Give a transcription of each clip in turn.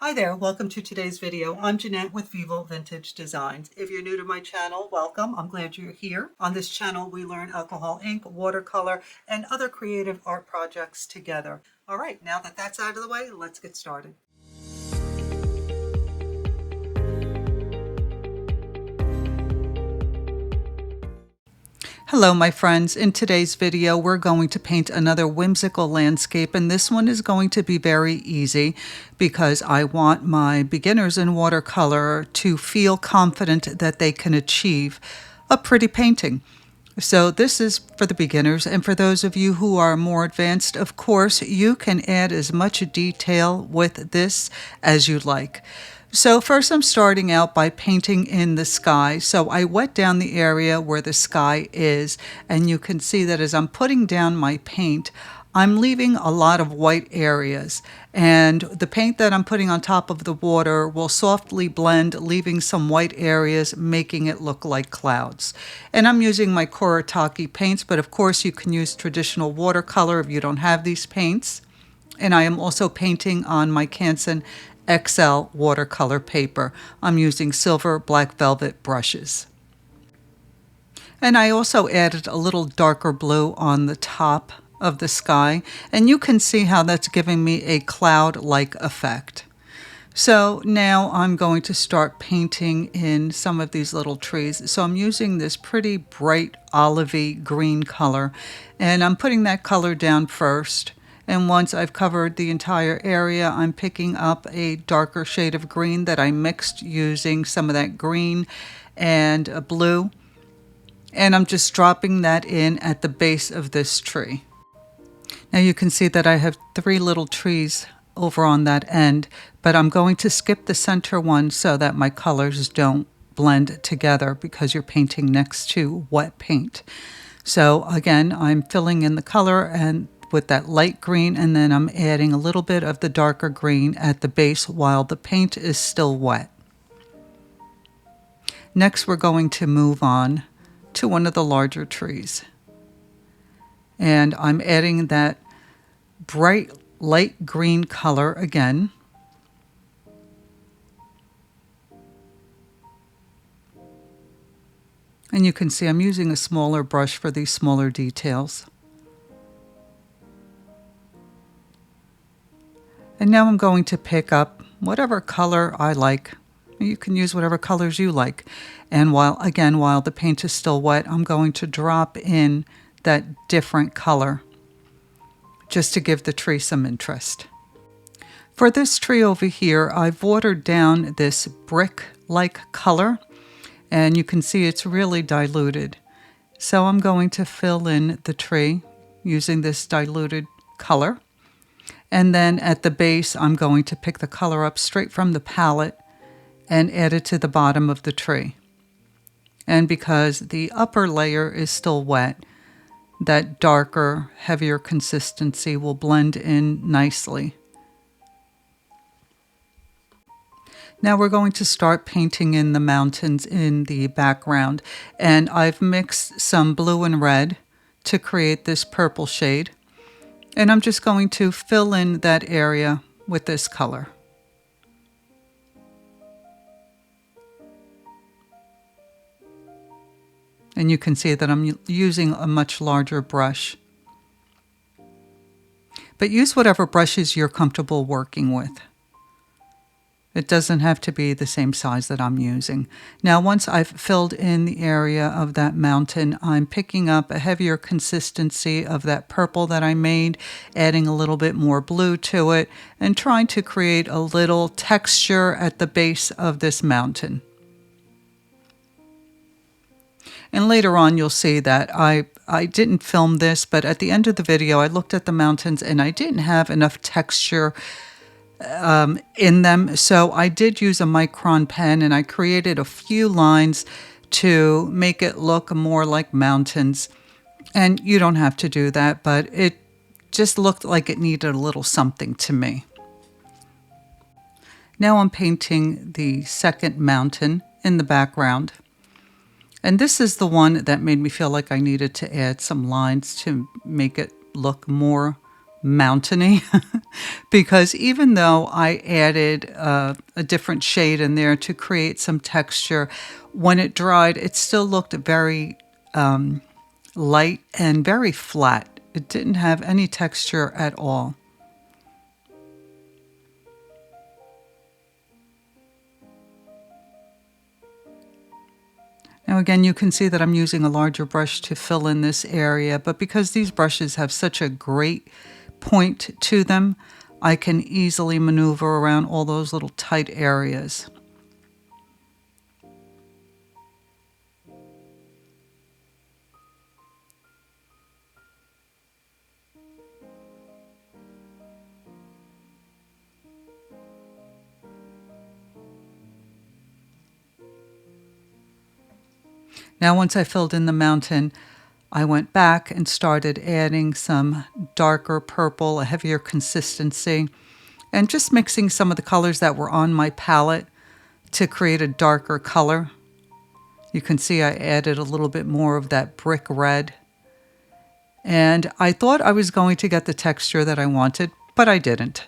Hi there, welcome to today's video. I'm Jeanette with Vivo Vintage Designs. If you're new to my channel, welcome. I'm glad you're here. On this channel, we learn alcohol ink, watercolor, and other creative art projects together. All right, now that that's out of the way, let's get started. Hello my friends, in today's video we're going to paint another whimsical landscape, and this one is going to be very easy because I want my beginners in watercolor to feel confident that they can achieve a pretty painting. So this is for the beginners, and for those of you who are more advanced, of course, you can add as much detail with this as you like. So first I'm starting out by painting in the sky. So I wet down the area where the sky is, and you can see that as I'm putting down my paint, I'm leaving a lot of white areas, and the paint that I'm putting on top of the water will softly blend, leaving some white areas, making it look like clouds. And I'm using my Kuretake paints, but of course you can use traditional watercolor if you don't have these paints. And I am also painting on my Canson XL watercolor paper. I'm using silver black velvet brushes. And I also added a little darker blue on the top of the sky, and you can see how that's giving me a cloud-like effect. So now I'm going to start painting in some of these little trees. So I'm using this pretty bright olivey green color, and I'm putting that color down first. And once I've covered the entire area, I'm picking up a darker shade of green that I mixed using some of that green and a blue. And I'm just dropping that in at the base of this tree. Now you can see that I have 3 little trees over on that end, but I'm going to skip the center one so that my colors don't blend together because you're painting next to wet paint. So again, I'm filling in the color and with that light green, and then I'm adding a little bit of the darker green at the base while the paint is still wet. Next, we're going to move on to one of the larger trees. And I'm adding that bright light green color again. And you can see I'm using a smaller brush for these smaller details. And now I'm going to pick up whatever color I like. You can use whatever colors you like. And while the paint is still wet, I'm going to drop in that different color just to give the tree some interest. For this tree over here, I've watered down this brick-like color, and you can see it's really diluted. So I'm going to fill in the tree using this diluted color. And then at the base, I'm going to pick the color up straight from the palette and add it to the bottom of the tree. And because the upper layer is still wet, that darker, heavier consistency will blend in nicely. Now we're going to start painting in the mountains in the background. And I've mixed some blue and red to create this purple shade. And I'm just going to fill in that area with this color. And you can see that I'm using a much larger brush. But use whatever brushes you're comfortable working with. It doesn't have to be the same size that I'm using. Now, once I've filled in the area of that mountain, I'm picking up a heavier consistency of that purple that I made, adding a little bit more blue to it, and trying to create a little texture at the base of this mountain. And later on, you'll see that I didn't film this, but at the end of the video, I looked at the mountains and I didn't have enough texture in them. So I did use a micron pen, and I created a few lines to make it look more like mountains. And you don't have to do that, but it just looked like it needed a little something to me. Now I'm painting the second mountain in the background. And this is the one that made me feel like I needed to add some lines to make it look more mountainy because even though I added a different shade in there to create some texture, when it dried, it still looked very light and very flat. It didn't have any texture at all. Now again, you can see that I'm using a larger brush to fill in this area, but because these brushes have such a great point to them, I can easily maneuver around all those little tight areas. Now, once I filled in the mountain, I went back and started adding some darker purple, a heavier consistency, and just mixing some of the colors that were on my palette to create a darker color. You can see I added a little bit more of that brick red. And I thought I was going to get the texture that I wanted, but I didn't.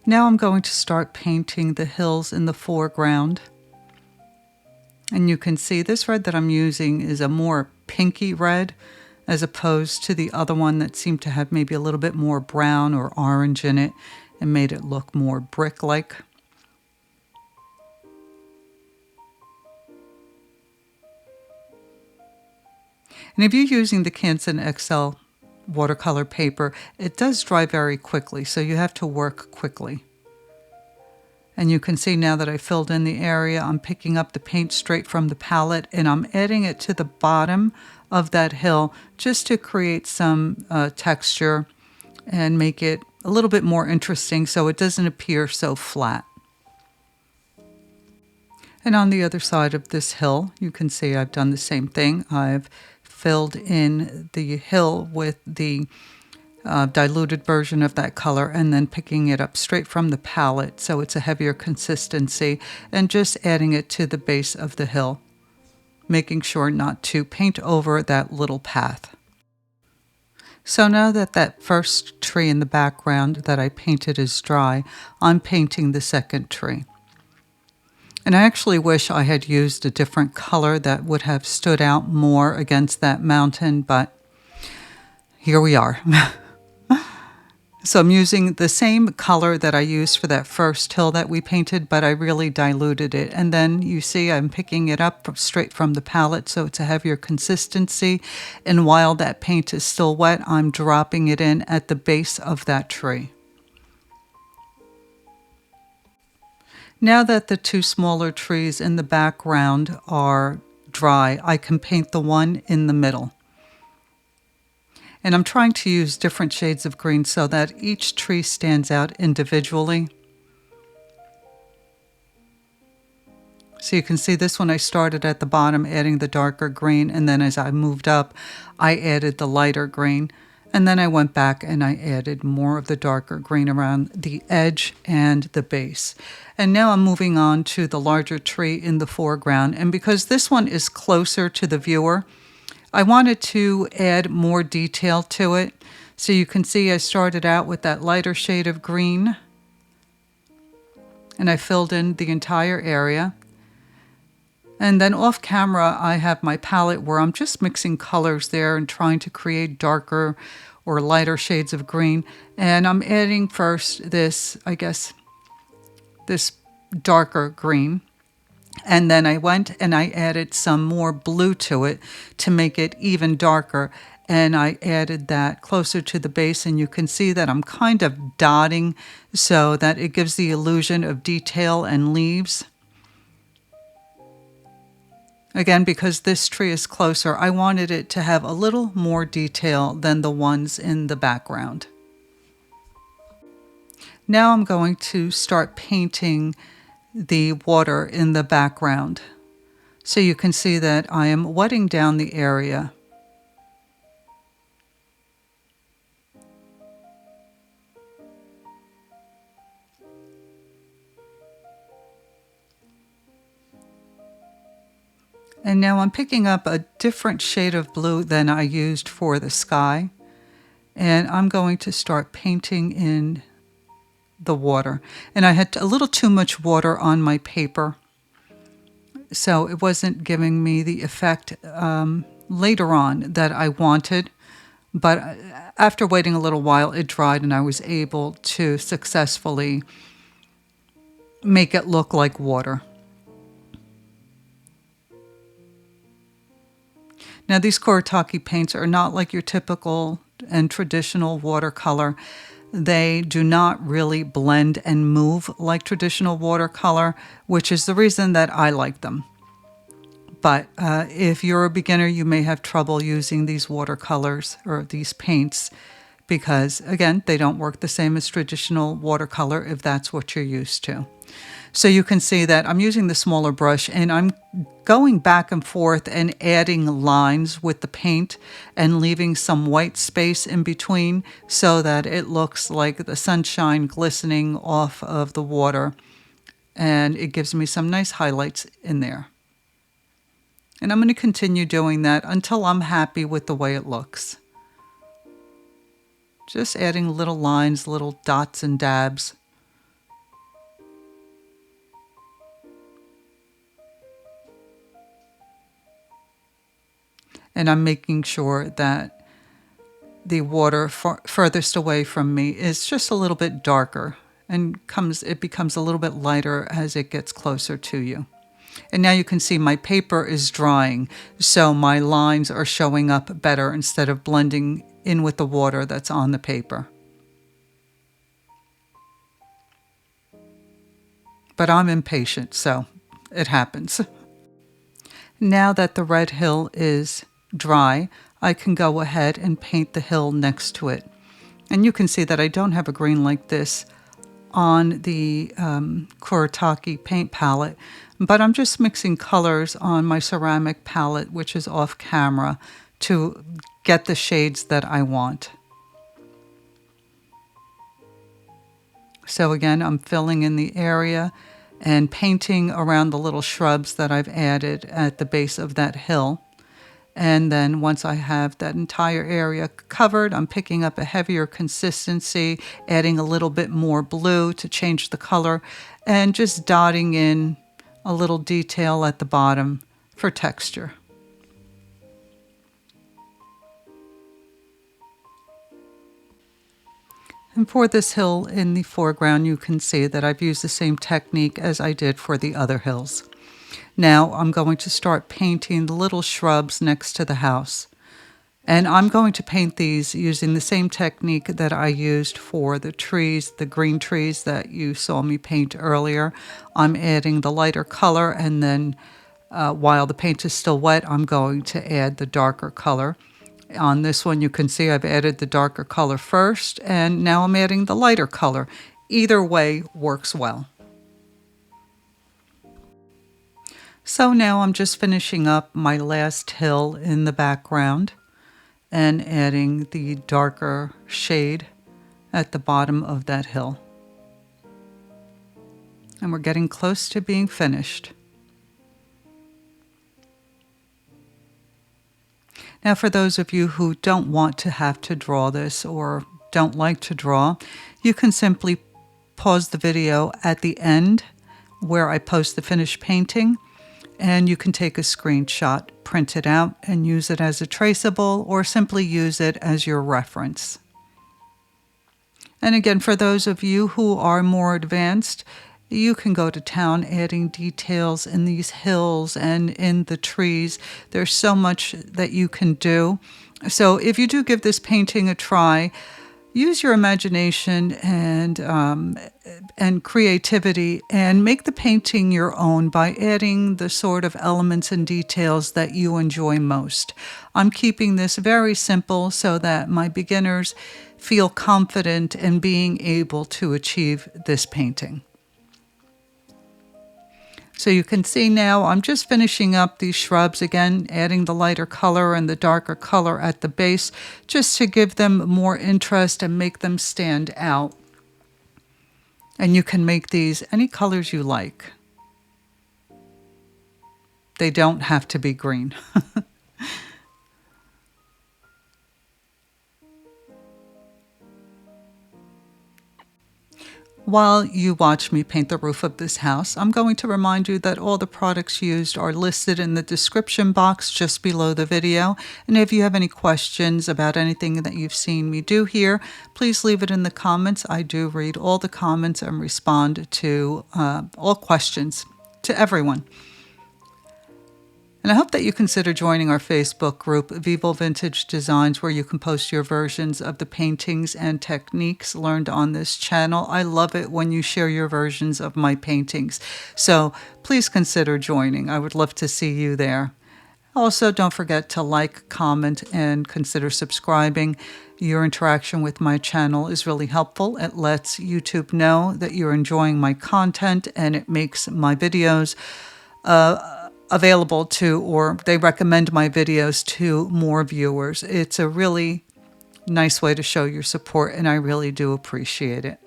Now I'm going to start painting the hills in the foreground. And you can see this red that I'm using is a more pinky red as opposed to the other one that seemed to have maybe a little bit more brown or orange in it and made it look more brick-like. And if you're using the Canson XL watercolor paper, it does dry very quickly, so you have to work quickly. And you can see now that I filled in the area, I'm picking up the paint straight from the palette and I'm adding it to the bottom of that hill just to create some texture and make it a little bit more interesting so it doesn't appear so flat. And on the other side of this hill, you can see I've done the same thing. I've filled in the hill with the diluted version of that color and then picking it up straight from the palette so it's a heavier consistency and just adding it to the base of the hill, making sure not to paint over that little path. So now that that first tree in the background that I painted is dry, I'm painting the second tree. And I actually wish I had used a different color that would have stood out more against that mountain, but here we are. So I'm using the same color that I used for that first hill that we painted, but I really diluted it. And then you see I'm picking it up straight from the palette, so it's a heavier consistency. And while that paint is still wet, I'm dropping it in at the base of that tree. Now that the two smaller trees in the background are dry, I can paint the one in the middle. And I'm trying to use different shades of green so that each tree stands out individually. So you can see this one I started at the bottom adding the darker green, and then as I moved up I added the lighter green, and then I went back and I added more of the darker green around the edge and the base. And now I'm moving on to the larger tree in the foreground, and because this one is closer to the viewer, I wanted to add more detail to it. So you can see I started out with that lighter shade of green and I filled in the entire area. And then off camera, I have my palette where I'm just mixing colors there and trying to create darker or lighter shades of green. And I'm adding first this, I guess, this darker green. And then I went and I added some more blue to it to make it even darker. And I added that closer to the base, and you can see that I'm kind of dotting so that it gives the illusion of detail and leaves. Again, because this tree is closer, I wanted it to have a little more detail than the ones in the background. Now I'm going to start painting the water in the background. So you can see that I am wetting down the area. And now I'm picking up a different shade of blue than I used for the sky. And I'm going to start painting in the water. And I had a little too much water on my paper, so it wasn't giving me the effect later on that I wanted. But after waiting a little while, it dried and I was able to successfully make it look like water. Now, these Kuretake paints are not like your typical and traditional watercolor. They do not really blend and move like traditional watercolor, which is the reason that I like them. But if you're a beginner, you may have trouble using these watercolors or these paints because, again, they don't work the same as traditional watercolor if that's what you're used to. So you can see that I'm using the smaller brush and I'm going back and forth and adding lines with the paint and leaving some white space in between so that it looks like the sunshine glistening off of the water, and it gives me some nice highlights in there. And I'm going to continue doing that until I'm happy with the way it looks. Just adding little lines, little dots and dabs. And I'm making sure that the water furthest away from me is just a little bit darker and it becomes a little bit lighter as it gets closer to you. And now you can see my paper is drying, so my lines are showing up better instead of blending in with the water that's on the paper. But I'm impatient, so it happens. Now that the red hill is dry, I can go ahead and paint the hill next to it. And you can see that I don't have a green like this on the Kuretake paint palette, but I'm just mixing colors on my ceramic palette, which is off camera, to get the shades that I want. So again, I'm filling in the area and painting around the little shrubs that I've added at the base of that hill. And then once I have that entire area covered, I'm picking up a heavier consistency, adding a little bit more blue to change the color, and just dotting in a little detail at the bottom for texture. And for this hill in the foreground, you can see that I've used the same technique as I did for the other hills. Now I'm going to start painting the little shrubs next to the house. And I'm going to paint these using the same technique that I used for the trees, the green trees that you saw me paint earlier. I'm adding the lighter color, and then while the paint is still wet, I'm going to add the darker color. On this one, you can see I've added the darker color first, and now I'm adding the lighter color. Either way works well. So now I'm just finishing up my last hill in the background and adding the darker shade at the bottom of that hill. And we're getting close to being finished. Now, for those of you who don't want to have to draw this or don't like to draw, you can simply pause the video at the end where I post the finished painting, and you can take a screenshot, print it out, and use it as a traceable, or simply use it as your reference. And again, for those of you who are more advanced, you can go to town adding details in these hills and in the trees. There's so much that you can do. So if you do give this painting a try, use your imagination and creativity and make the painting your own by adding the sort of elements and details that you enjoy most. I'm keeping this very simple so that my beginners feel confident in being able to achieve this painting. So you can see now I'm just finishing up these shrubs again, adding the lighter color and the darker color at the base just to give them more interest and make them stand out. And you can make these any colors you like. They don't have to be green. While you watch me paint the roof of this house, I'm going to remind you that all the products used are listed in the description box just below the video. And if you have any questions about anything that you've seen me do here, please leave it in the comments. I do read all the comments and respond to all questions, to everyone. And I hope that you consider joining our Facebook group, Vivo Vintage Designs, where you can post your versions of the paintings and techniques learned on this channel. I love it when you share your versions of my paintings. So please consider joining. I would love to see you there. Also, don't forget to like, comment, and consider subscribing. Your interaction with my channel is really helpful. It lets YouTube know that you're enjoying my content, and it makes my videos available to, or they recommend my videos to more viewers. It's a really nice way to show your support, and I really do appreciate it.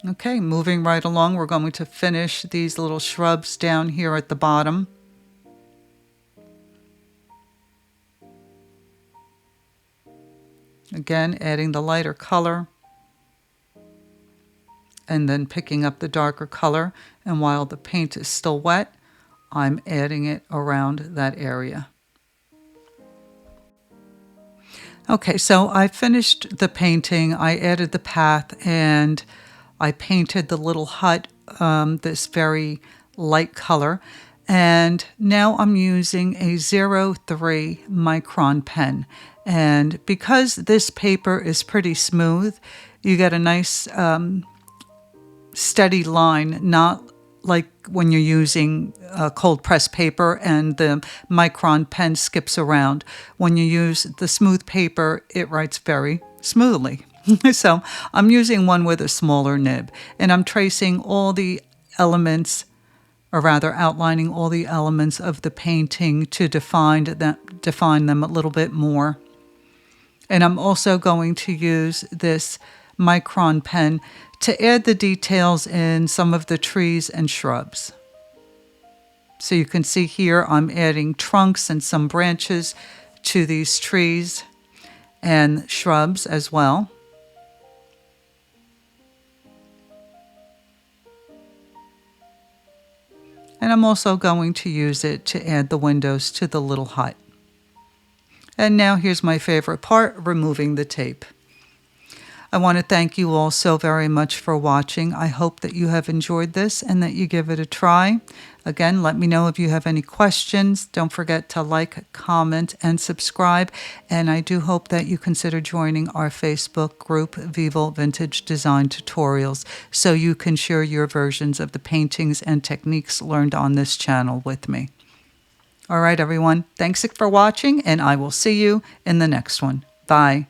Okay, moving right along, we're going to finish these little shrubs down here at the bottom. Again, adding the lighter color, and then picking up the darker color. And while the paint is still wet, I'm adding it around that area. Okay, so I finished the painting. I added the path and I painted the little hut this very light color. And now I'm using a 03 micron pen. And because this paper is pretty smooth, you get a nice steady line, not like when you're using cold press paper and the micron pen skips around. When you use the smooth paper, it writes very smoothly. So I'm using one with a smaller nib, and I'm tracing all the elements, or rather outlining all the elements of the painting to define them a little bit more. And I'm also going to use this micron pen to add the details in some of the trees and shrubs. So you can see here I'm adding trunks and some branches to these trees and shrubs as well. And I'm also going to use it to add the windows to the little hut. And now here's my favorite part, removing the tape. I want to thank you all so very much for watching. I hope that you have enjoyed this and that you give it a try. Again, let me know if you have any questions. Don't forget to like, comment, and subscribe. And I do hope that you consider joining our Facebook group, Vivo Vintage Design Tutorials, so you can share your versions of the paintings and techniques learned on this channel with me. All right, everyone. Thanks for watching, and I will see you in the next one. Bye.